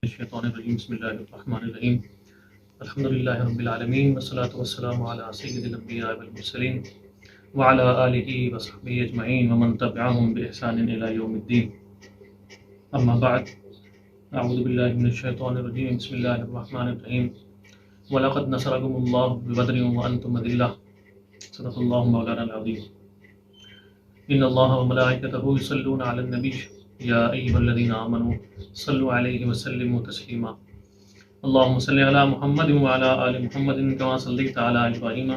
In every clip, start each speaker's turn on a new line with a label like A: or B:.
A: الشیطان الرجیم بسم اللہ الرحمن الرحیم الحمد للہ رب العالمین والصلاة والسلام علی سید الانبیاء والمرسلین وعلی آلہ وصحبہ اجمعین ومن تبعہم بإحسان الی یوم الدین اما بعد اعوذ باللہ من الشیطان الرجیم بسم اللہ الرحمن الرحیم وَلَقَدْ نَصَرَكُمُ اللَّهُ بِبَدْرٍ وَأَنْتُمْ أَذِلَّةٌ صدق اللہ مولانا العظیم ان اللہ وملائکتہ یصلون علی النبی یا ایھا الذین آمنوا صلوا علیہ وسلموا تسلیما اللهم صل علی محمد وعلی آل محمد کما صلیت علی ابراہیم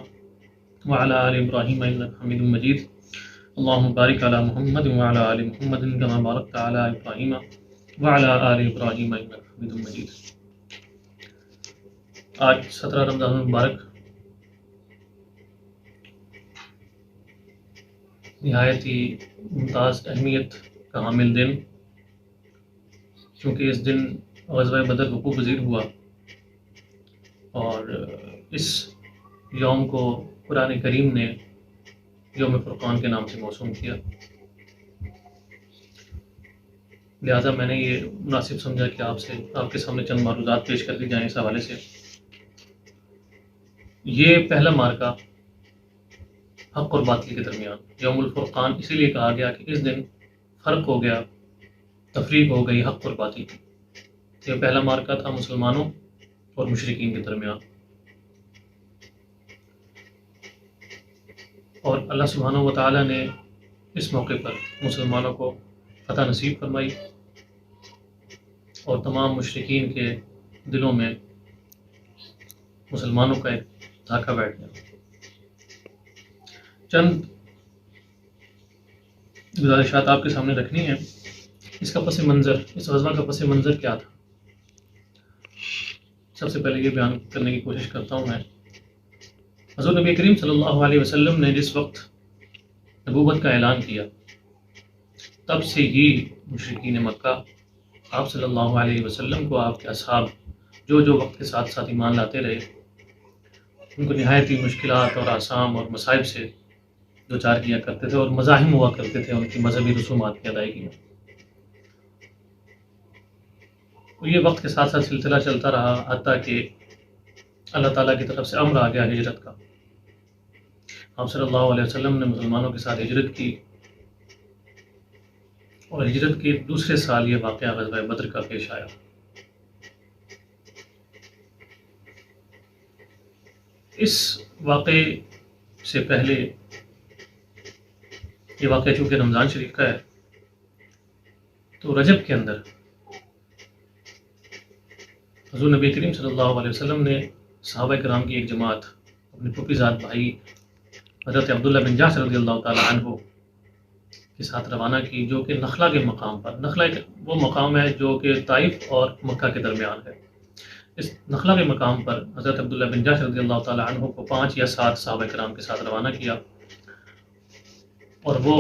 A: وعلی آل ابراہیم انک حمید مجید اللهم بارک علی محمد وعلی آل محمد کما بارکت علی ابراہیم وعلی آل ابراہیم انک حمید مجید۔ آج 17 رمضان المبارک نہایت ہی ممتاز اہمیت کا حامل دن، چونکہ اس دن غزوہ بدر وقوع پذیر ہوا اور اس یوم کو قرآن کریم نے یوم فرقان کے نام سے موسوم کیا، لہٰذا میں نے یہ مناسب سمجھا کہ آپ کے سامنے چند معروضات پیش کر دی جائیں اس حوالے سے۔ یہ پہلا مارکہ حق اور باطل کے درمیان یوم الفرقان اسی لیے کہا گیا کہ اس دن فرق ہو گیا، تفریق ہو گئی حق اور باطل کی۔ یہ پہلا مارکہ تھا مسلمانوں اور مشرکین کے درمیان، اور اللہ سبحانہ و تعالیٰ نے اس موقع پر مسلمانوں کو فتح نصیب فرمائی اور تمام مشرکین کے دلوں میں مسلمانوں کا ایک دھاکہ بیٹھ گیا۔ چند گزارشات آپ کے سامنے رکھنی ہے۔ اس کا پس منظر، اس غزوہ کا پس منظر کیا تھا، سب سے پہلے یہ بیان کرنے کی کوشش کرتا ہوں میں۔ حضور نبی کریم صلی اللہ علیہ وسلم نے جس وقت نبوت کا اعلان کیا، تب سے ہی مشرکین مکہ آپ صلی اللہ علیہ وسلم کو آپ کے اصحاب جو وقت کے ساتھ ساتھ ایمان لاتے رہے، ان کو نہایت ہی مشکلات اور آثام اور مصائب سے دوچار کیا کرتے تھے اور مزاحم ہوا کرتے تھے ان کی مذہبی رسومات کی ادائیگی میں۔ یہ وقت کے ساتھ ساتھ سلسلہ چلتا رہا، حتیٰ کہ اللہ تعالیٰ کی طرف سے امر آ گیا ہجرت کا۔ آپ صلی اللہ علیہ وسلم نے مسلمانوں کے ساتھ ہجرت کی، اور ہجرت کے دوسرے سال یہ واقعہ غزوہ بدر کا پیش آیا۔ اس واقعے سے پہلے، یہ واقعہ چونکہ رمضان شریف کا ہے، تو رجب کے اندر حضور نبی کریم صلی اللہ علیہ وسلم نے صحابہ کرام کی ایک جماعت اپنے پھوپھی زاد بھائی حضرت عبداللہ بن جحش رضی اللہ تعالی عنہ کے ساتھ روانہ کی، جو کہ نخلا کے مقام پر، نخلا وہ مقام ہے جو کہ طائف اور مکہ کے درمیان ہے۔ اس نخلا کے مقام پر حضرت عبداللہ بن جحش رضی اللہ تعالی عنہ کو 5 یا 7 صحابہ کرام کے ساتھ روانہ کیا، اور وہ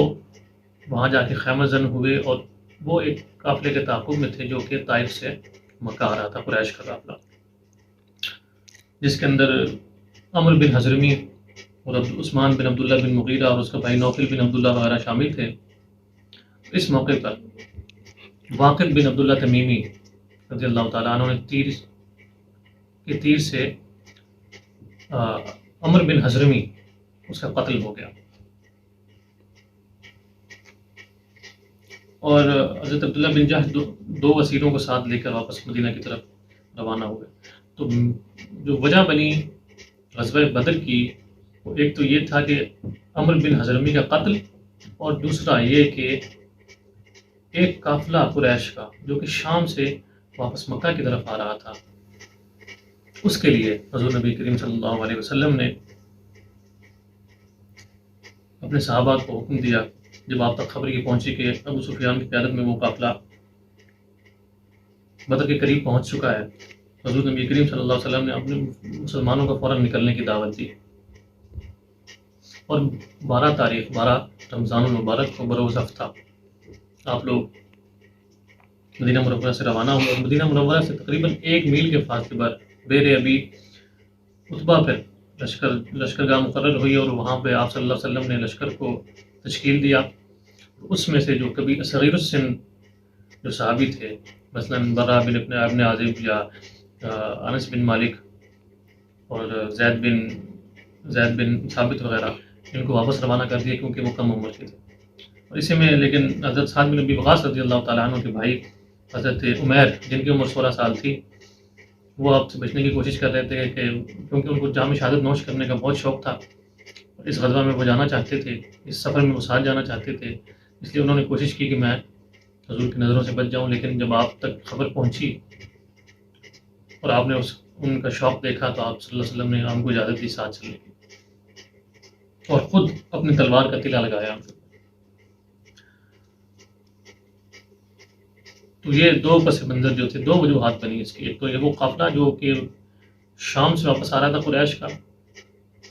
A: وہاں جا کے خیمہ زن ہوئے، اور وہ ایک قافلے کے تعاقب میں تھے جو کہ طائف سے مکہ آ رہا تھا، قریش کا قافلہ، جس کے اندر عمر بن حضرمی اور عثمان بن عبداللہ بن مغیرہ اور اس کا بھائی نوفل بن عبداللہ وغیرہ شامل تھے۔ اس موقع پر واقد بن عبداللہ تمیمی رضی اللہ تعالیٰ عنہ نے تیر سے عمر بن حضرمی اس کا قتل ہو گیا، اور حضرت عبداللہ بن جحش دو اسیروں کو ساتھ لے کر واپس مدینہ کی طرف روانہ ہوئے۔ تو جو وجہ بنی غزوہ بدر کی، ایک تو یہ تھا کہ عمر بن حضرمی کا قتل، اور دوسرا یہ کہ ایک قافلہ قریش کا جو کہ شام سے واپس مکہ کی طرف آ رہا تھا، اس کے لیے حضور نبی کریم صلی اللہ علیہ وسلم نے اپنے صحابہ کو حکم دیا، جب آپ تک خبر یہ پہنچی کہ ابو سفیان کی قیادت میں وہ قافلہ بدر کے قریب پہنچ چکا ہے، حضور نبی کریم صلی اللہ علیہ وسلم نے اپنے مسلمانوں کو فوراً نکلنے کی دعوت دی، اور 12 رمضان المبارک کو بروز ہفتہ آپ لوگ مدینہ منورہ سے روانہ ہوئے، اور مدینہ منورہ سے تقریباً 1 میل کے فاصلے پر بیر ابی اتبا پر لشکرگاہ مقرر ہوئی، اور وہاں پہ آپ صلی اللہ علیہ وسلم نے لشکر کو تشکیل دیا۔ اس میں سے جو کبھی صغیر السن جو صحابی تھے مثلاً برا بن ابن عازب یا انس بن مالک اور زید بن ثابت وغیرہ، ان کو واپس روانہ کر دیا کیونکہ وہ کم عمر کے تھے. اور اسی میں لیکن حضرت سعد بن ابی وقاص رضی اللہ تعالیٰ عنہ کے بھائی حضرت عمیر جن کی عمر 16 سال تھی، وہ آپ سے بچنے کی کوشش کر رہے تھے کہ کیونکہ ان کو جام شہادت نوش کرنے کا بہت شوق تھا، اس غزوہ میں وہ جانا چاہتے تھے، اس سفر میں وہ ساتھ جانا چاہتے تھے. اس لیے انہوں نے کوشش کی کہ میں حضور کی نظروں سے بچ جاؤں. لیکن جب آپ تک خبر پہنچی اور آپ نے ان کا شوق دیکھا تو آپ صلی اللہ علیہ وسلم نے ہم کو اجازت دی ساتھ چلنے کی اور خود اپنی تلوار کا تلا لگایا ہم کو. تو یہ دو پس منظر جو تھے، دو وجوہات بنی اس کی. ایک تو یہ وہ قافلہ جو کہ شام سے واپس آ رہا تھا قریش کا،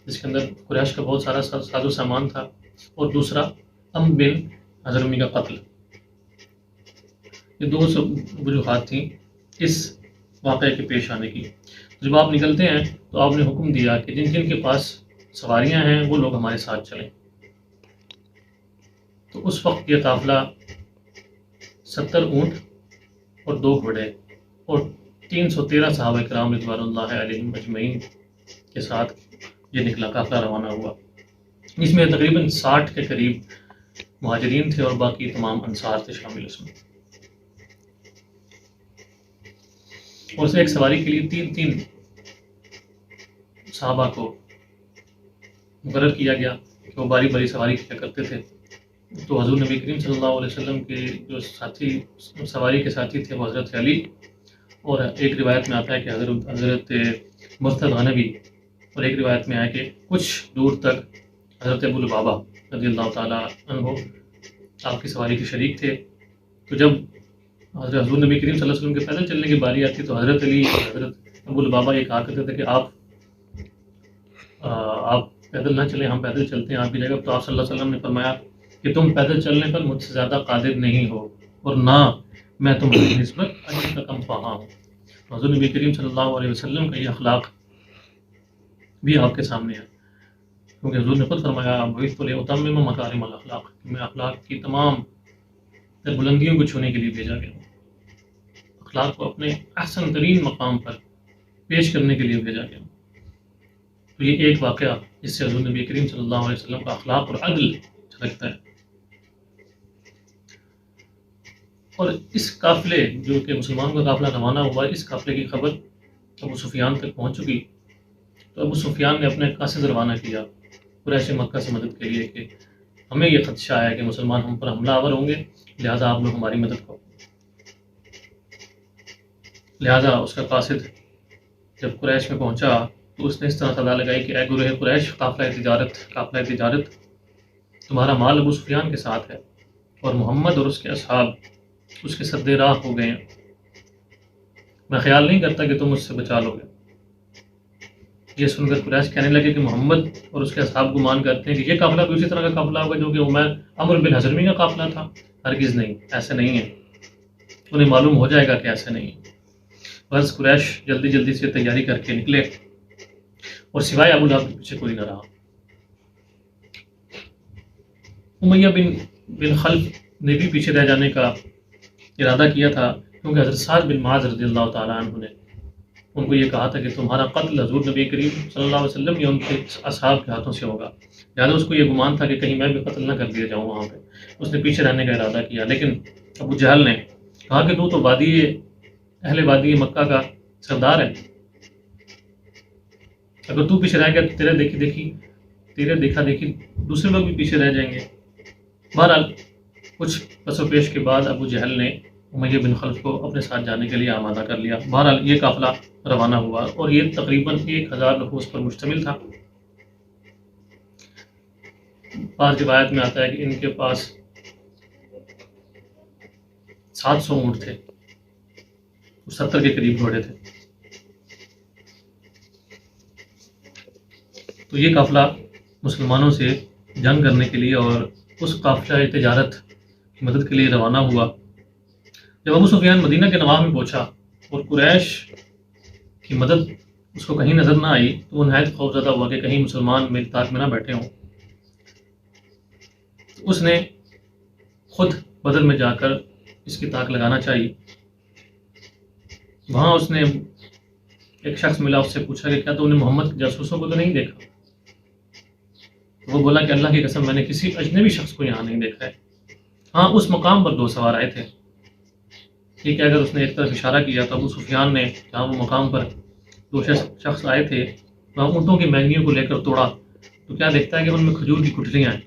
A: جس کے اندر قریش کا بہت سارا ساز و سامان تھا، اور دوسرا بن حضرمی کا قتل. یہ دو وجوہات تھیں اس واقعے کے پیش آنے کی. جب آپ نکلتے ہیں تو آپ نے حکم دیا کہ جن جن کے پاس سواریاں ہیں وہ لوگ ہمارے ساتھ چلیں. تو اس وقت یہ قافلہ 70 اونٹ اور 2 گھوڑے اور 313 صحابہ کرام رضوان اللہ علیہم اجمعین کے ساتھ یہ نکلا، قافلہ روانہ ہوا. اس میں تقریباً 60 کے قریب مہاجرین تھے اور باقی تمام انصار تھے شامل اس میں. اور اسے ایک سواری کے لیے 3 صحابہ کو مقرر کیا گیا کہ وہ باری باری سواری کیا کرتے تھے. تو حضور نبی کریم صلی اللہ علیہ وسلم کے جو ساتھی سواری کے ساتھی تھے وہ حضرت علی، اور ایک روایت میں آتا ہے کہ حضرت مرتد غنوی، اور ایک روایت میں آیا کہ کچھ دور تک حضرت ابو لبابہ رضی اللہ تعالیٰ عنہ آپ کی سواری کے شریک تھے. تو جب حضور نبی کریم صلی اللہ علیہ وسلم کے پیدل چلنے کی باری آتی تو حضرت علی حضرت ابو لبابہ یہ کہا کرتے تھے کہ آپ پیدل نہ چلیں، ہم پیدل چلتے ہیں آپ کی جگہ. تو آپ صلی اللہ علیہ وسلم نے فرمایا کہ تم پیدل چلنے پر مجھ سے زیادہ قادر نہیں ہو اور نہ میں تمہاری نسبت اجر کا کم خواہاں ہوں. حضور نبی کریم صلی اللہ علیہ وسلم کا یہ اخلاق بھی آپ کے سامنے ہے، کیونکہ حضور نے خود فرمایا بعثت لأتمم مکارم الاخلاق، کہ میں اخلاق کی تمام بلندیوں کو چھونے کے لیے بھیجا گیا ہوں، اخلاق کو اپنے احسن ترین مقام پر پیش کرنے کے لیے بھیجا گیا ہوں. تو یہ ایک واقعہ جس سے حضور نبی کریم صلی اللہ علیہ وسلم کا اخلاق اور عدل جھلکتا ہے. اور اس قافلے جو کہ مسلمانوں کا قافلہ روانہ ہوا، اس قافلے کی خبر ابو سفیان تک پہنچ چکی. تو ابو سفیان نے اپنے قاصد روانہ کیا قریش مکہ سے مدد کے لیے کہ ہمیں یہ خدشہ ہے کہ مسلمان ہم پر حملہ آور ہوں گے، لہٰذا آپ لوگ ہماری مدد کرو. لہٰذا اس کا قاصد جب قریش میں پہنچا تو اس نے اس طرح صدا لگائی کہ اے گروہ قریش، قافلہ تجارت تمہارا مال ابو سفیان کے ساتھ ہے اور محمد اور اس کے اصحاب اس کے سد راہ ہو گئے ہیں. میں خیال نہیں کرتا کہ تم اس سے بچا لو گے. یہ سن کر قریش کہنے لگے کہ محمد اور اس کے اصحاب گمان کرتے ہیں کہ یہ قافلہ بھی اسی طرح کا قافلہ ہوگا جو کہ عمر بن حضرمی کا قافلہ تھا. ہرگز نہیں، ایسے نہیں ہے. انہیں معلوم ہو جائے گا کہ ایسے نہیں ہے. بس قریش جلدی سے تیاری کر کے نکلے اور سوائے ابو لہب کے پیچھے کوئی نہ رہا. امیہ بن خلف نے بھی پیچھے رہ جانے کا ارادہ کیا تھا، کیونکہ حضرت سعد بن معاذ رضی اللہ تعالیٰ عنہ نے ان کو یہ کہا تھا کہ تمہارا قتل حضور نبی کریم صلی اللہ علیہ وسلم یا ان کے اصحاب کے ہاتھوں سے ہوگا. لہٰذا اس کو یہ گمان تھا کہ کہیں میں بھی قتل نہ کر دیا جاؤں وہاں پہ. اس نے پیچھے رہنے کا ارادہ کیا. لیکن ابو جہل نے کہا کہ تو اہل وادی مکہ کا سردار ہے، اگر تو پیچھے رہ گیا تو تیرے دیکھا دیکھی دوسرے لوگ بھی پیچھے رہ جائیں گے. بہرحال کچھ پس و پیش کے بعد ابو جہل نے امیہ بن خلف کو اپنے ساتھ جانے کے لیے آمادہ کر لیا. بہرحال یہ قافلہ روانہ ہوا اور یہ تقریباً 1000 نفوس پر مشتمل تھا. بعض روایت میں آتا ہے کہ ان کے پاس 700 اونٹ تھے، 70 کے قریب گھوڑے تھے. تو یہ قافلہ مسلمانوں سے جنگ کرنے کے لیے اور اس قافلہ تجارت کی مدد کے لیے روانہ ہوا. جب ابو سفیان مدینہ کے نواح میں پہنچا اور قریش کی مدد اس کو کہیں نظر نہ آئی تو وہ نہایت خوفزدہ ہوا کہ کہیں مسلمان میری طاق میں نہ بیٹھے ہوں. اس نے خود بدر میں جا کر اس کی طاق لگانا چاہیے وہاں اس نے ایک شخص ملا، اس سے پوچھا کہ کیا تو نے محمد کے جاسوسوں کو تو نہیں دیکھا؟ وہ بولا کہ اللہ کی قسم میں نے کسی اجنبی شخص کو یہاں نہیں دیکھا ہے، ہاں اس مقام پر 2 سوار آئے تھے۔ ٹھیک ہے، اگر اس نے ایک طرف اشارہ کیا تو ابو سفیان نے جہاں وہ مقام پر 2 شخص آئے تھے وہاں اونٹوں کی مہنگیوں کو لے کر توڑا تو کیا دیکھتا ہے کہ ان میں کھجور کی گٹھلیاں ہیں،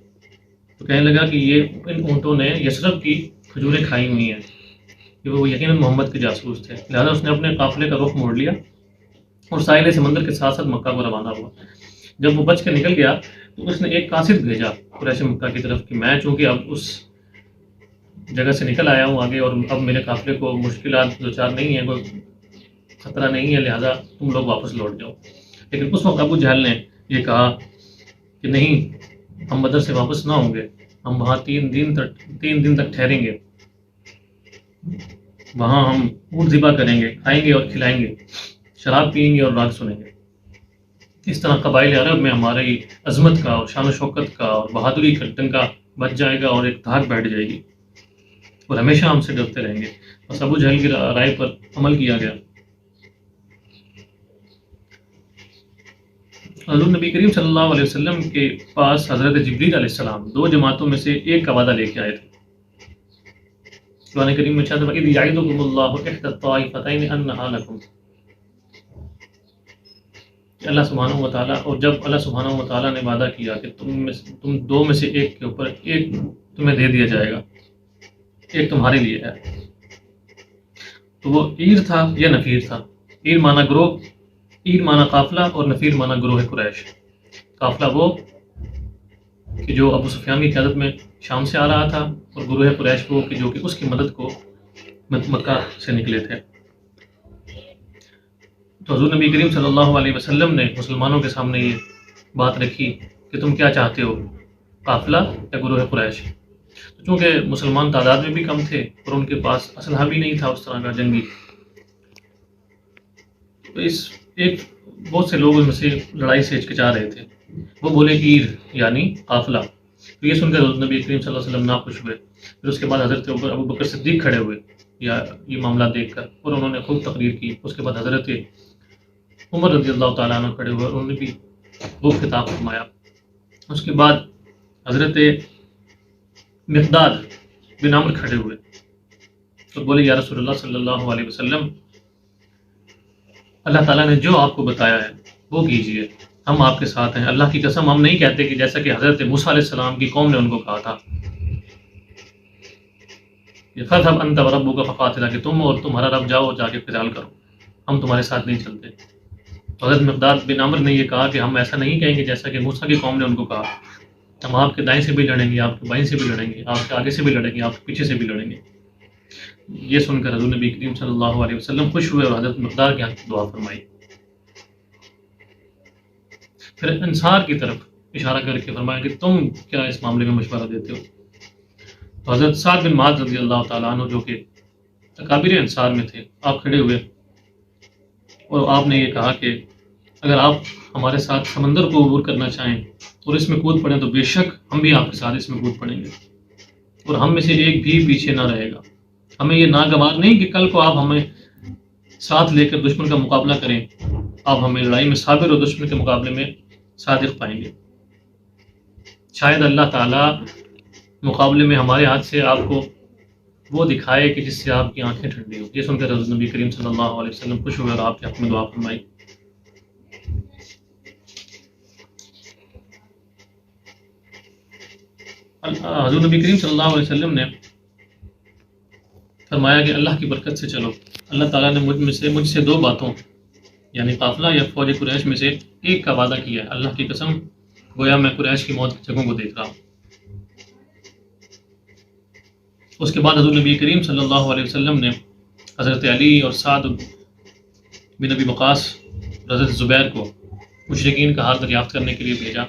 A: تو کہنے لگا کہ یہ ان اونٹوں نے یثرب کی کھجوریں کھائی ہوئی ہیں، کہ وہ یقیناً محمد کے جاسوس تھے۔ لہٰذا اس نے اپنے قافلے کا رخ موڑ لیا اور ساحل سمندر کے ساتھ ساتھ مکہ کو روانہ ہوا۔ جب وہ بچ کے نکل گیا تو اس نے ایک قاصد بھیجا قریش مکہ کی طرف کہ میں چونکہ اب اس جگہ سے نکل آیا ہوں آگے، اور اب میرے قافلے کو مشکلات دوچار نہیں ہیں، کوئی خطرہ نہیں ہے، لہٰذا تم لوگ واپس لوٹ جاؤ۔ لیکن اس وقت ابو جہل نے یہ کہا کہ نہیں، ہم بدر سے واپس نہ ہوں گے، ہم وہاں 3 دن تک ٹھہریں گے، وہاں ہم اونٹ ذبح کریں گے، کھائیں گے اور کھلائیں گے، شراب پئیں گے اور راگ سنیں گے۔ اس طرح قبائل عرب میں ہماری عظمت کا اور شان و شوکت کا اور بہادری کا ڈنکا بچ جائے گا اور ایک دھاک بیٹھ جائے گی، اور ہمیشہ ہم سے ڈرتے رہیں گے۔ بس ابو جہل کی رائے پر عمل کیا گیا۔ حضور نبی کریم صلی اللہ علیہ وسلم کے پاس حضرت جبریل علیہ السلام 2 جماعتوں میں سے ایک کا وعدہ لے کے آئے تھے۔ قرآن کریم میں ارشاد ہے وَإِذْ يَعِدُكُمُ اللَّهُ إِحْدَى الطَّائِفَتَيْنِ أَنَّهَا لَكُمْ، کہ اللہ سبحانہ و تعالیٰ، اور جب اللہ سبحانہ و تعالیٰ نے وعدہ کیا کہ تم 2 میں سے ایک کے اوپر ایک تمہیں دے دیا جائے گا، ایک تمہارے لیے ہے، تو وہ عیر تھا یا نفیر تھا؟ عیر معنی گروہ، عیر معنی قافلہ، اور نفیر معنی گروہ قریش۔ قافلہ وہ کہ جو ابو سفیان کی قیادت میں شام سے آ رہا تھا، اور گروہ قریش وہ کہ جو کہ اس کی مدد کو مکہ سے نکلے تھے۔ تو حضور نبی کریم صلی اللہ علیہ وسلم نے مسلمانوں کے سامنے یہ بات رکھی کہ تم کیا چاہتے ہو، قافلہ یا گروہ قریش؟ تو چونکہ مسلمان تعداد میں بھی کم تھے اور ان کے پاس اسلحہ بھی نہیں تھا اس طرح کا جنگی، تو بہت سے لوگ ان میں سے لڑائی سے ہچکچا رہے تھے، وہ بولے عیر یعنی قافلہ۔ تو یہ سن کر حضرت نبی کریم صلی اللہ علیہ وسلم ناخوش ہوئے۔ پھر اس کے بعد حضرت ابو بکر صدیق کھڑے ہوئے یہ معاملہ دیکھ کر، اور انہوں نے خوب تقریر کی۔ اس کے بعد حضرت عمر رضی اللہ تعالیٰ عنہ کھڑے ہوئے، انہوں نے بھی وہ خطاب فرمایا۔ اس کے بعد حضرت مقداد بن عمرو کھڑے ہوئے تو بولے یا رسول اللہ صلی اللہ علیہ وسلم، اللہ تعالیٰ نے جو آپ کو بتایا ہے وہ کیجیے، ہم آپ کے ساتھ ہیں، اللہ کی قسم ہم نہیں کہتے کہ جیسا کہ حضرت موسیٰ علیہ السلام کی قوم نے ان کو کہا تھا کہ فَاذْهَبْ أَنْتَ وَرَبُّكَ فَقَاتِلَا، کہ تم اور تمہارا رب جاؤ جا کے قتال کرو، ہم تمہارے ساتھ نہیں چلتے۔ تو حضرت مقداد بن عمرو نے یہ کہا کہ ہم ایسا نہیں کہیں گے جیسا کہ موسیٰ کی قوم نے ان کو کہا، ہم آپ کے دائیں سے بھی لڑیں گے، آپ کے بائیں سے بھی لڑیں گے، آپ کے آگے سے بھی لڑیں گے، آپ کے پیچھے سے بھی لڑیں گے۔ یہ سن کر حضور نبی کریم صلی اللہ علیہ وسلم خوش ہوئے اور حضرت مقدار کے حق دعا فرمائی۔ پھر انصار کی طرف اشارہ کر کے فرمایا کہ تم کیا اس معاملے میں مشورہ دیتے ہو؟ تو حضرت سعد بن معاذ رضی اللہ تعالیٰ عنہ جو کہ اکابر انصار میں تھے، آپ کھڑے ہوئے اور آپ نے یہ کہا کہ اگر آپ ہمارے ساتھ سمندر کو عبور کرنا چاہیں اور اس میں کود پڑیں تو بے شک ہم بھی آپ کے ساتھ اس میں کود پڑیں گے، اور ہم میں سے ایک بھی پیچھے نہ رہے گا۔ ہمیں یہ ناگوار نہیں کہ کل کو آپ ہمیں ساتھ لے کر دشمن کا مقابلہ کریں، آپ ہمیں لڑائی میں صابر اور دشمن کے مقابلے میں صادق پائیں گے۔ شاید اللہ تعالیٰ مقابلے میں ہمارے ہاتھ سے آپ کو وہ دکھائے کہ جس سے آپ کی آنکھیں ٹھنڈی ہو۔ یہ سن کر حضرت نبی کریم صلی اللہ علیہ وسلم خوش ہوئے اور آپ کے حق میں دعا فرمائی۔ حضور نبی کریم صلی اللہ علیہ وسلم نے فرمایا کہ اللہ کی برکت سے چلو، اللہ تعالیٰ نے مجھ سے 2 باتوں یعنی قافلہ یا فوج قریش میں سے ایک کا وعدہ کیا ہے، اللہ کی قسم گویا میں قریش کی موت کی جگہوں کو دیکھ رہا ہوں۔ اس کے بعد حضور نبی کریم صلی اللہ علیہ وسلم نے حضرت علی اور سعد بن ابی وقاص، حضرت زبیر کو مشرکین کا حال دریافت کرنے کے لیے بھیجا،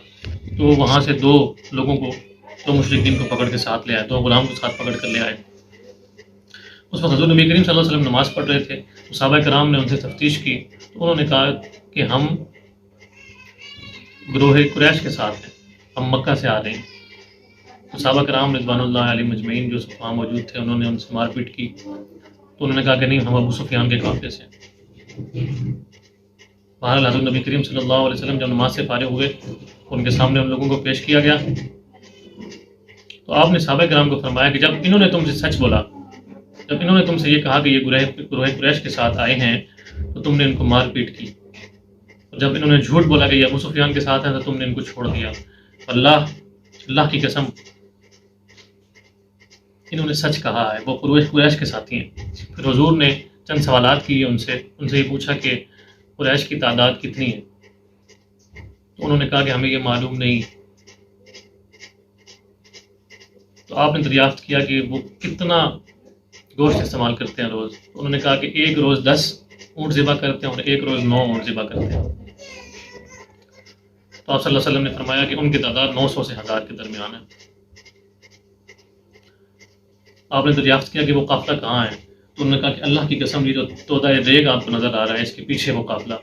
A: تو وہ وہاں سے 2 لوگوں کو، 2 مشرکین کو پکڑ کے ساتھ لے آئے، 2 غلام کو ساتھ پکڑ کر لے آئے۔ اس وقت حضور نبی کریم صلی اللہ علیہ وسلم نماز پڑھ رہے تھے، تو صحابہ کرام نے ان سے تفتیش کی، تو انہوں نے کہا کہ ہم گروہ قریش کے ساتھ ہیں، ہم مکہ سے آ رہے ہیں۔ تو صحابہ کرام رضوان اللہ علیہ مجمعین جو وہاں موجود تھے، انہوں نے ان سے مار پیٹ کی، تو انہوں نے کہا کہ نہیں، ہم ابو سفیان کے قافلے سے ہیں۔ بہرحال حضرت نبی کریم صلی اللہ علیہ وسلم جب نماز سے فارغ ہوئے، ان کے سامنے ان لوگوں کو پیش کیا گیا، تو آپ نے صحابہ کرام کو فرمایا کہ جب انہوں نے تم سے سچ بولا، جب انہوں نے تم سے یہ کہا کہ یہ گروہ قریش کے ساتھ آئے ہیں، تو تم نے ان کو مار پیٹ کی، اور جب انہوں نے جھوٹ بولا کہ یہ ابو سفیان کے ساتھ ہیں، تو تم نے ان کو چھوڑ دیا۔ اللہ کی قسم، انہوں نے سچ کہا ہے، وہ قریش کے ساتھی ہیں۔ پھر حضور نے چند سوالات کیے ان سے یہ پوچھا کہ قریش کی تعداد کتنی ہے؟ تو انہوں نے کہا کہ ہمیں یہ معلوم نہیں۔ تو آپ نے دریافت کیا کہ وہ کتنا گوشت استعمال کرتے ہیں روز؟ انہوں نے کہا کہ ایک روز 10 اونٹ ذبح کرتے ہیں اور ایک روز 9 اونٹ ذبح کرتے ہیں۔ تو آپ صلی اللہ علیہ وسلم نے فرمایا کہ ان کی تعداد 900 سے 1000 کے درمیان ہے۔ آپ نے دریافت کیا کہ وہ قافلہ کہاں ہے؟ تو انہوں نے کہا کہ اللہ کی قسم، یہ جو تودہ ریگ آپ کو نظر آ رہا ہے، اس کے پیچھے وہ قافلہ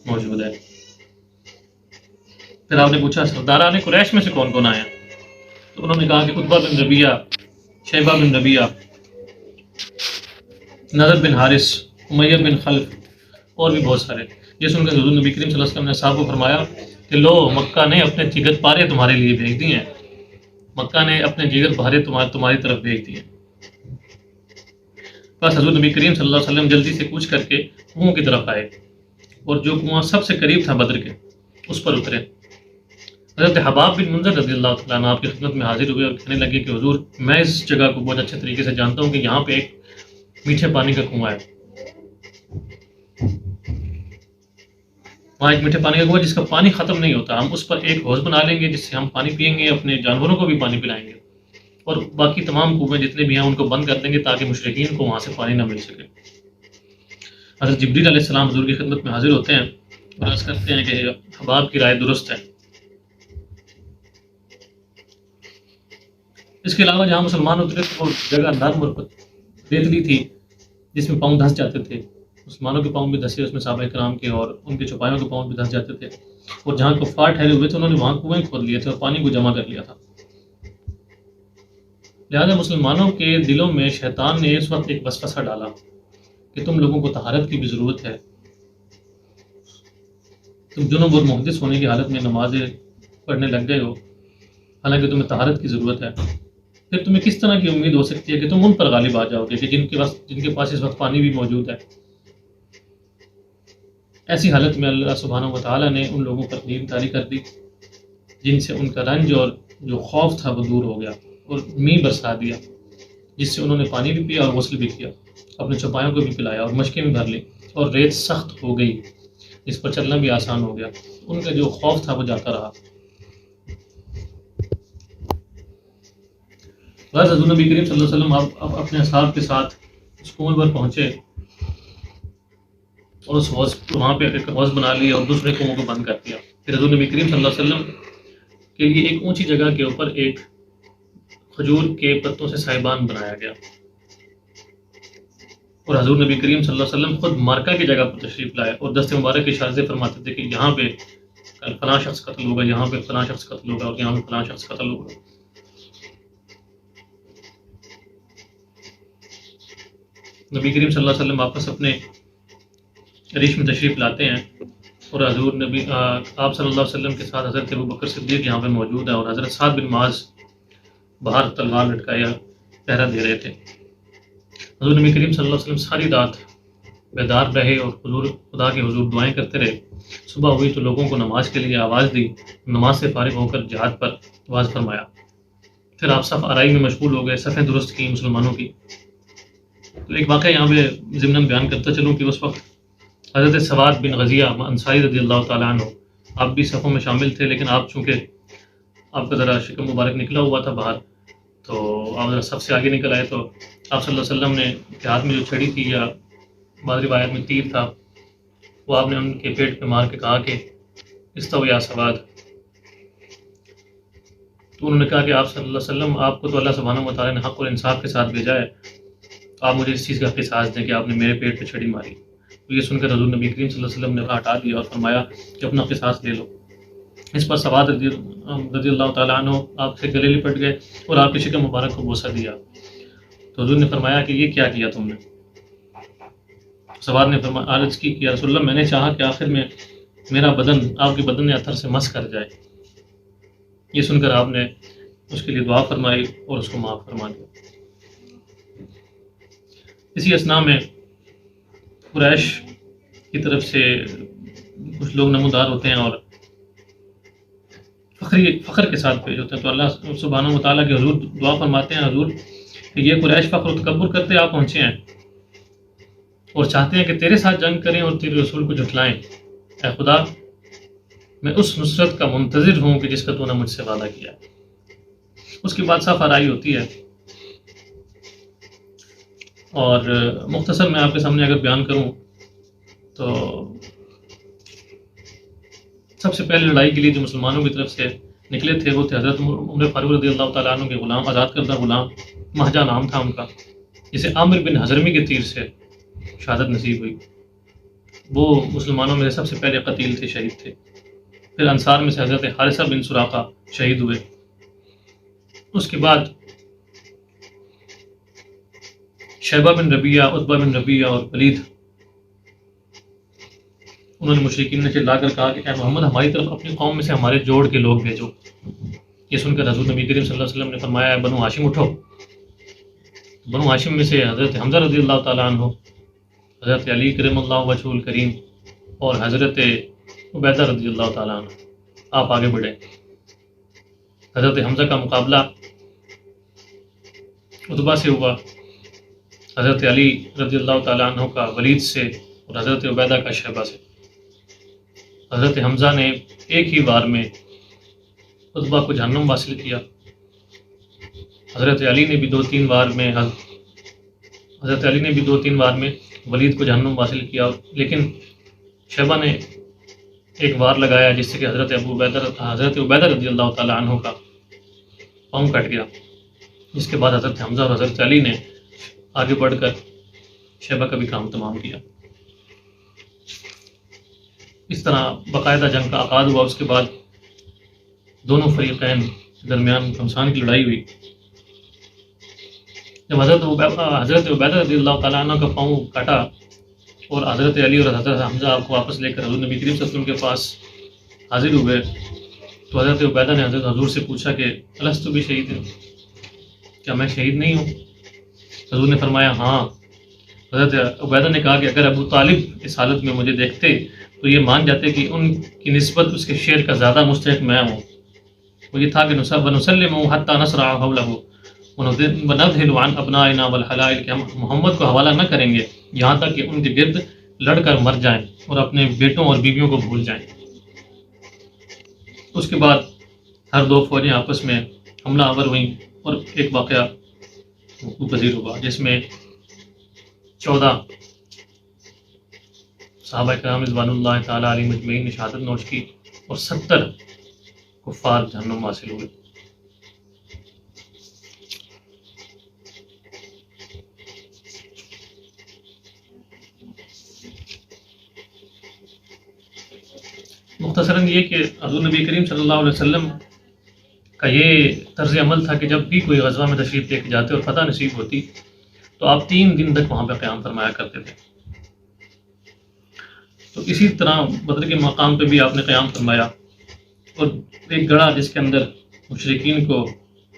A: موجود ہے۔ پھر آپ نے پوچھا سرداران قریش میں سے کون کون آیا؟ تو انہوں نے کہا کہ عتبہ بن ربیعہ، شیبہ بن ربیعہ، نضر بن حارث، امیہ بن خلف، اور بھی بہت سارے۔ یہ سن کر حضور نبی کریم صلی اللہ علیہ وسلم نے صاحب کو فرمایا کہ لو، مکہ نے اپنے جگر پارے تمہارے لیے بھیج دیے ہیں، مکہ نے اپنے جگر پارے تمہاری طرف بھیج دیے۔ بس حضور نبی کریم صلی اللہ علیہ وسلم جلدی سے کوچ کر کے کنویں کی طرف آئے، اور جو کنواں سب سے قریب تھا بدر کے، اس پر اترے۔ حضرت حباب بن منذر رضی اللہ تعالیٰ عنہ آپ کی خدمت میں حاضر ہوئے اور کہنے لگے کہ حضور، میں اس جگہ کو بہت اچھے طریقے سے جانتا ہوں کہ یہاں پہ ایک میٹھے پانی کا کنواں ہے، وہاں ایک میٹھے پانی کا کنواں جس کا پانی ختم نہیں ہوتا، ہم اس پر ایک حوض بنا لیں گے جس سے ہم پانی پیئیں گے، اپنے جانوروں کو بھی پانی پلائیں گے، اور باقی تمام کنویں جتنے بھی ہیں ان کو بند کر دیں گے تاکہ مشرکین کو وہاں سے پانی نہ مل سکے۔ حضرت جبریل علیہ السلام حضور کی خدمت میں حاضر ہوتے ہیں اور عرض کرتے ہیں کہ حباب کی رائے درست ہے۔ اس کے علاوہ جہاں مسلمان اترے تو وہ جگہ نرم اور ریتلی تھی جس میں پاؤں دھس جاتے تھے، مسلمانوں کے پاؤں بھی دھسے، اس میں صحابہ کرام کے اور ان کے چوپایوں کے پاؤں بھی دھس جاتے تھے، اور جہاں کفار ٹھہرے ہوئے تھے انہوں نے وہاں کنویں کھود لیے تھے اور پانی کو جمع کر لیا تھا۔ لہٰذا مسلمانوں کے دلوں میں شیطان نے اس وقت ایک وسوسہ ڈالا کہ تم لوگوں کو طہارت کی بھی ضرورت ہے، تم جنوب اور محدث ہونے کی حالت میں نمازیں پڑھنے لگ گئے ہو، حالانکہ تمہیں طہارت کی ضرورت ہے، پھر تمہیں کس طرح کی امید ہو سکتی ہے کہ تم ان پر غالب آ جاؤ گے کہ جن کے پاس اس وقت پانی بھی موجود ہے؟ ایسی حالت میں اللہ سبحانہ و تعالیٰ نے ان لوگوں پر نیند طاری کر دی جن سے ان کا رنج اور جو خوف تھا وہ دور ہو گیا، اور میਂہ برسا دیا جس سے انہوں نے پانی بھی پیا اور غسل بھی کیا، اپنے چوپایوں کو بھی پلایا اور مشکیں بھی بھر لی، اور ریت سخت ہو گئی جس پر چلنا بھی آسان ہو گیا، ان کا جو خوف تھا وہ جاتا رہا۔ غرض حضور نبی کریم صلی اللہ علیہ وسلم اب اپنے اصحاب کے ساتھ اس کنویں پر پہنچے اور اس حوض وہاں پہ ایک حوض بنا لیا اور دوسرے کنویں کو بند کر دیا۔ پھر حضور نبی کریم صلی اللہ علیہ وسلم کے لیے ایک اونچی جگہ کے اوپر ایک کھجور کے پتوں سے سائبان بنایا گیا، اور حضور نبی کریم صلی اللہ علیہ وسلم خود مارکا کی جگہ پر تشریف لائے اور دست مبارک کی اشارے سے فرماتے تھے کہ یہاں پہ کل فلاں شخص قتل ہوگا، یہاں پہ فلاں شخص قتل ہوگا، اور یہاں پہ فلاں شخص قتل ہوگا۔ نبی کریم صلی اللہ علیہ وسلم واپس اپنے ریش میں تشریف لاتے ہیں، اور حضور نبی آپ صلی اللہ علیہ وسلم کے ساتھ حضرت ابوبکر صدیق یہاں پہ موجود ہیں، اور حضرت سعد بن معاذ باہر تلوار لٹکایا پہرا دے رہے تھے۔ حضور نبی کریم صلی اللہ علیہ وسلم ساری رات بیدار رہے اور حضور خدا کے حضور دعائیں کرتے رہے۔ صبح ہوئی تو لوگوں کو نماز کے لیے آواز دی، نماز سے فارغ ہو کر جہاد پر آواز فرمایا۔ پھر آپ صف آرائی میں مشغول ہو گئے، صفیں درست کی مسلمانوں کی۔ تو ایک واقعہ یہاں پہ ضمناً بیان کرتا چلوں کہ اس وقت حضرت سواد بن غزیہ انصاری رضی اللہ تعالیٰ عنہ آپ بھی صفوں میں شامل تھے، لیکن آپ چونکہ آپ کا ذرا شکم مبارک نکلا ہوا تھا باہر، تو آپ ذرا صف سے آگے نکل آئے، تو آپ صلی اللہ علیہ وسلم نے ہاتھ میں جو چھڑی تھی یا بعض روایت میں تیر تھا وہ آپ نے ان کے پیٹ پہ مار کے کہا کہ استو یا سواد۔ تو انہوں نے کہا کہ آپ صلی اللہ علیہ وسلم، آپ کو تو اللہ سبحانہ و تعالیٰ نے حق اور انصاف کے ساتھ بھیجا ہے، آپ مجھے اس چیز کا قصاص دیں کہ آپ نے میرے پیٹ پہ چھڑی ماری۔ تو یہ سن کر حضور نبی کریم صلی اللہ علیہ وسلم نے ہٹا دیا اور فرمایا کہ اپنا قصاص لے لو۔ اس پر سواد رضی اللہ تعالیٰ عنہ آپ سے گلے لپٹ گئے اور آپ کے شکم مبارک کو بوسہ دیا، تو حضور نے فرمایا کہ یہ کیا تم نے؟ سوار نے عرض کی کہ یا رسول اللہ میں نے چاہا کہ آخر میں میرا بدن آپ کے بدن اتھر سے مس کر جائے۔ یہ سن کر آپ نے اس کے لیے دعا فرمائی اور اس کو معاف فرما دیا۔ اسی اثناء میں قریش کی طرف سے کچھ لوگ نمودار ہوتے ہیں اور فخر کے ساتھ پیش ہوتے ہیں، تو اللہ سبحانہ و تعالیٰ کے حضور دعا فرماتے ہیں حضور کہ یہ قریش فخر و تکبر کرتے آپ پہنچے ہیں اور چاہتے ہیں کہ تیرے ساتھ جنگ کریں اور تیرے رسول کو جھٹلائیں۔ اے خدا میں اس نصرت کا منتظر ہوں کہ جس کا تو نے مجھ سے وعدہ کیا۔ اس کے بعد صاف آرائی ہوتی ہے، اور مختصر میں آپ کے سامنے اگر بیان کروں تو سب سے پہلے لڑائی کے لیے جو مسلمانوں کی طرف سے نکلے تھے وہ تھے حضرت عمر فاروق رضی اللہ تعالیٰ عنہ کے غلام، آزاد کردہ غلام، مہجہ نام تھا ان کا، جسے عامر بن حضرمی کے تیر سے شہادت نصیب ہوئی۔ وہ مسلمانوں میں سب سے پہلے قتیل تھے، شہید تھے۔ پھر انصار میں سے حضرت حارثہ بن سراقہ شہید ہوئے۔ اس کے بعد شیبہ بن ربیعہ، عتبہ بن ربیعہ اور ولید، انہوں نے مشرکین نے چلا کر کہا کہ اے محمد ہماری طرف اپنی قوم میں سے ہمارے جوڑ کے لوگ بھیجو۔ یہ سن کر حضور نبی کریم صلی اللہ علیہ وسلم نے فرمایا بنو ہاشم اٹھو۔ بنو ہاشم میں سے حضرت حمزہ رضی اللہ تعالیٰ عنہ، حضرت علی کرم اللہ وجہہ الکریم اور حضرت عبیدہ رضی اللہ تعالیٰ عنہ آپ آگے بڑھیں۔ حضرت حمزہ کا مقابلہ عتبہ سے ہوا، حضرت علی رضی اللہ تعالیٰ عنہ کا ولید سے اور حضرت عبیدہ کا شیبہ سے۔ حضرت حمزہ نے ایک ہی وار میں عتبہ کو جہنم واصل کیا۔ حضرت علی نے بھی دو تین وار میں ولید کو جہنم واصل کیا، لیکن شیبہ نے ایک وار لگایا جس سے کہ حضرت عبیدہ رضی اللہ تعالیٰ عنہ کا پاؤں کٹ گیا، جس کے بعد حضرت حمزہ اور حضرت علی نے آگے بڑھ کر شیبہ کا بھی کام تمام کیا۔ اس طرح باقاعدہ جنگ کا آغاز ہوا۔ اس کے بعد دونوں فریقین کے درمیان گھمسان کی لڑائی ہوئی۔ جب حضرت عبیدہ رضی اللہ تعالیٰ عنہ کا پاؤں کاٹا اور حضرت علی اور حضرت حمزہ آپ کو واپس لے کر حضور نبی کریم صلی اللہ علیہ وسلم کے پاس حاضر ہوئے، تو حضرت عبیدہ نے حضرت حضور سے پوچھا کہ الست بھی شہید ہے، کیا میں شہید نہیں ہوں؟ حضور نے فرمایا ہاں۔ حضرت عبیدہ نے کہا کہ اگر ابو طالب اس حالت میں مجھے دیکھتے تو یہ مان جاتے کہ ان کی نسبت اس کے شعر کا زیادہ مستحق میں ہوں۔ وہ یہ تھا کہ نسلم حتی نصرع حولہ ونذہل عن ابنائنا والحلائل، کہ ہم محمد کو حوالہ نہ کریں گے یہاں تک کہ ان کے گرد لڑ کر مر جائیں اور اپنے بیٹوں اور بیویوں کو بھول جائیں۔ اس کے بعد ہر دو فوجیں آپس میں حملہ آور ہوئیں اور ایک واقعہ پذیر ہوا جس میں 14 صحابہ کرام رضوان اللہ تعالیٰ علیہ مجمعین نے شہادت نوش کی اور 70 کفار جہنم حاصل ہوئے۔ مختصراً یہ کہ حضور نبی کریم صلی اللہ علیہ وسلم کا یہ طرز عمل تھا کہ جب بھی کوئی غزوہ میں تشریف لے کے جاتے اور فتح نصیب ہوتی تو آپ 3 دن تک وہاں پہ قیام فرمایا کرتے تھے۔ تو اسی طرح بدر کے مقام پہ بھی آپ نے قیام فرمایا، اور ایک گڑھا جس کے اندر مشرکین کو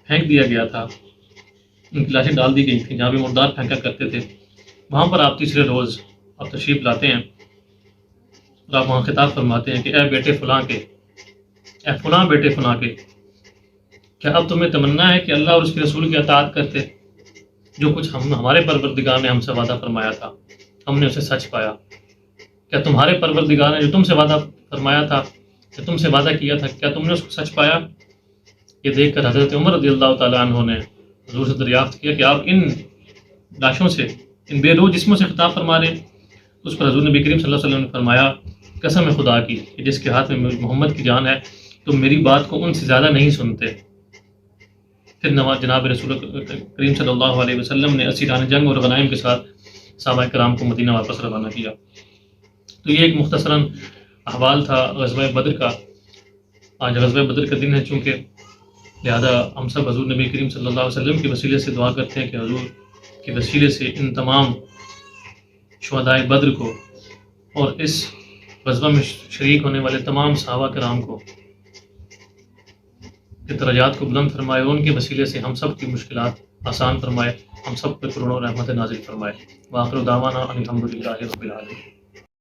A: پھینک دیا گیا تھا، ان کی لاشیں ڈال دی گئی تھیں جہاں پہ مردار پھینکا کرتے تھے، وہاں پر آپ تیسرے روز آپ تشریف لاتے ہیں اور آپ وہاں خطاب فرماتے ہیں کہ اے بیٹے فلاں کے، اے فلاں بیٹے فلاں کے، کیا اب تمہیں تمنا ہے کہ اللہ اور اس کے رسول کی اطاعت کرتے؟ جو کچھ ہمارے پروردگار نے ہم سے وعدہ فرمایا تھا ہم نے اسے سچ پایا۔ کیا تمہارے پروردگار نے جو تم سے وعدہ فرمایا تھا، جو تم سے وعدہ کیا تھا، کیا تم نے اس کو سچ پایا؟ یہ دیکھ کر حضرت عمر رضی اللہ تعالیٰ عنہ نے حضور سے دریافت کیا کہ آپ ان لاشوں سے، ان بے روح جسموں سے خطاب فرما رہے ہیں؟ اس پر حضور نبی کریم صلی اللہ علیہ وسلم نے فرمایا قسم خدا کی کہ جس کے ہاتھ میں محمد کی جان ہے تم میری بات کو ان سے زیادہ نہیں سنتے۔ پھر جناب رسول کریم صلی اللہ علیہ وسلم نے اسیران جنگ اور غنائم کے ساتھ صحابہ کرام کو مدینہ واپس روانہ کیا۔ تو یہ ایک مختصراً احوال تھا غزوہ بدر کا۔ آج غزوہ بدر کا دن ہے، چونکہ لہذا ہم سب حضور نبی کریم صلی اللہ علیہ وسلم کے وسیلے سے دعا کرتے ہیں کہ حضور کے وسیلے سے ان تمام شہدائے بدر کو اور اس غزوہ میں شریک ہونے والے تمام صحابہ کرام کو کے درجات کو بلند فرمائے، ان کے وسیلے سے ہم سب کی مشکلات آسان فرمائے، ہم سب پہ کروڑوں رحمت نازل فرمائے۔ وآخر دعوانا ان الحمد للہ رب العالمین۔